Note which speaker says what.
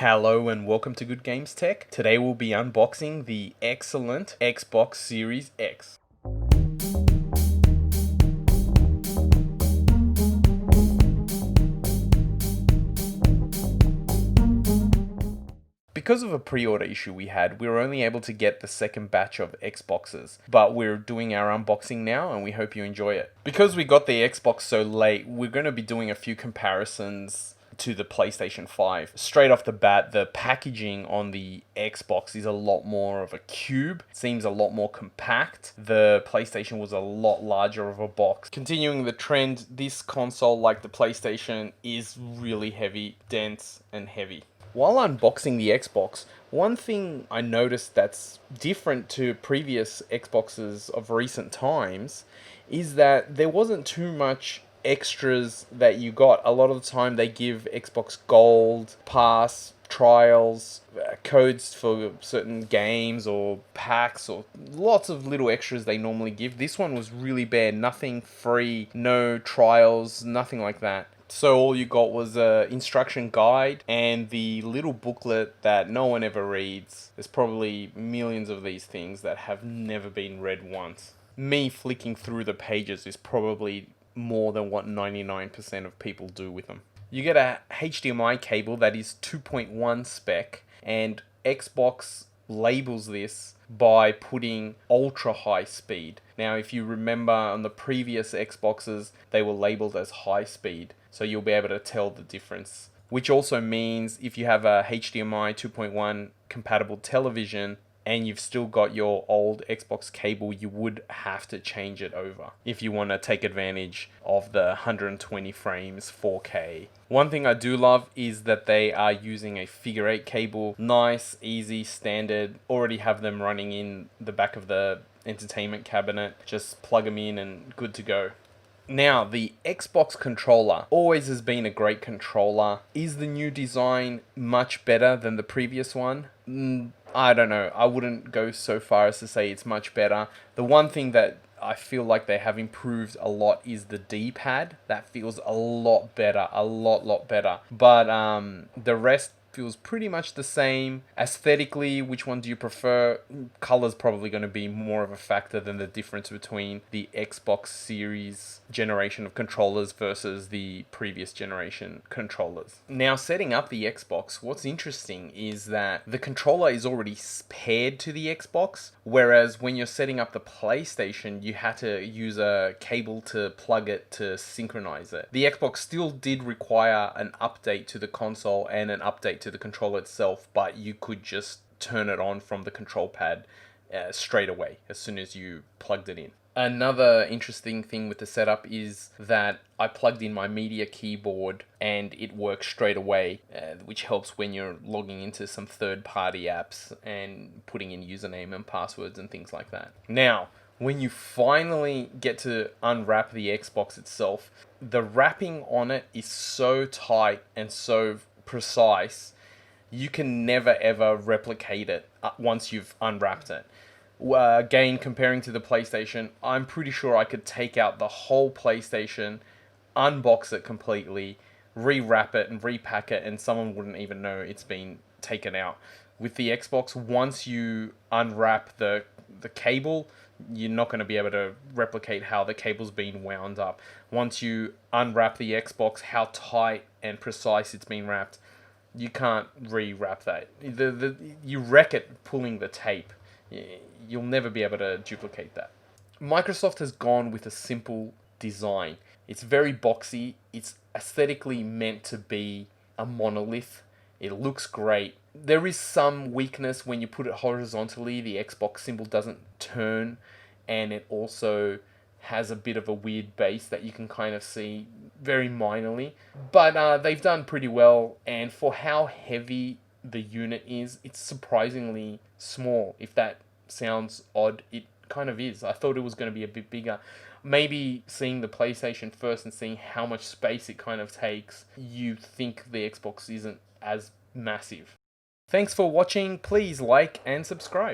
Speaker 1: Hello and welcome to Good Games Tech. Today we'll be unboxing the excellent Xbox Series X. Because of a pre-order issue we had, we were only able to get the second batch of Xboxes, but we're doing our unboxing now and we hope you enjoy it. Because we got the Xbox so late, we're going to be doing a few comparisons to the PlayStation 5. Straight off the bat, the packaging on the Xbox is a lot more of a cube. It seems a lot more compact. The PlayStation was a lot larger of a box. Continuing the trend, this console, like the PlayStation, is really heavy, dense, and heavy. While unboxing the Xbox, one thing I noticed that's different to previous Xboxes of recent times is that there wasn't too much extras that you got. A lot of the time they give Xbox Gold, Pass, trials, codes for certain games or packs or lots of little extras they normally give. This one was really bare, nothing free, no trials, nothing like that. So all you got was a instruction guide and the little booklet that no one ever reads. There's probably millions of these things that have never been read once. Me flicking through the pages is probably more than what 99% of people do with them. You get a HDMI cable that is 2.1 spec, and Xbox labels this by putting ultra high speed. Now, if you remember on the previous Xboxes, they were labeled as high speed, so you'll be able to tell the difference. Which also means if you have a HDMI 2.1 compatible television and you've still got your old Xbox cable, you would have to change it over if you want to take advantage of the 120 frames 4K. One thing I do love is that they are using a figure 8 cable. Nice, easy, standard. Already have them running in the back of the entertainment cabinet. Just plug them in and good to go. Now, the Xbox controller always has been a great controller. Is the new design much better than the previous one? I don't know. I wouldn't go so far as to say it's much better. The one thing that I feel like they have improved a lot is the D-pad. That feels a lot better, a lot better. But the rest feels pretty much the same. Aesthetically, which one do you prefer? Color's probably going to be more of a factor than the difference between the Xbox Series generation of controllers versus the previous generation controllers. Now, setting up the Xbox, what's interesting is that the controller is already paired to the Xbox, whereas when you're setting up the PlayStation, you had to use a cable to plug it to synchronize it. The Xbox still did require an update to the console and an update to the controller itself, but you could just turn it on from the control pad straight away as soon as you plugged it in. Another interesting thing with the setup is that I plugged in my media keyboard and it works straight away, which helps when you're logging into some third-party apps and putting in username and passwords and things like that. Now, when you finally get to unwrap the Xbox itself, the wrapping on it is so tight and so precise, you can never ever replicate it once you've unwrapped it. Again, comparing to the PlayStation, I'm pretty sure I could take out the whole PlayStation, unbox it completely, rewrap it and repack it, and someone wouldn't even know it's been taken out. With the Xbox, once you unwrap the cable, you're not going to be able to replicate how the cable's been wound up. Once you unwrap the Xbox, how tight and precise it's been wrapped, you can't re-wrap that. You wreck it pulling the tape. You'll never be able to duplicate that. Microsoft has gone with a simple design. It's very boxy. It's aesthetically meant to be a monolith. It looks great. There is some weakness when you put it horizontally. The Xbox symbol doesn't turn, and it also has a bit of a weird base that you can kind of see very minorly. But they've done pretty well, and for how heavy the unit is, it's surprisingly small. If that sounds odd, it kind of is. I thought it was going to be a bit bigger. Maybe seeing the PlayStation first and seeing how much space it kind of takes, you think the Xbox isn't as massive. Thanks for watching. Please like and subscribe.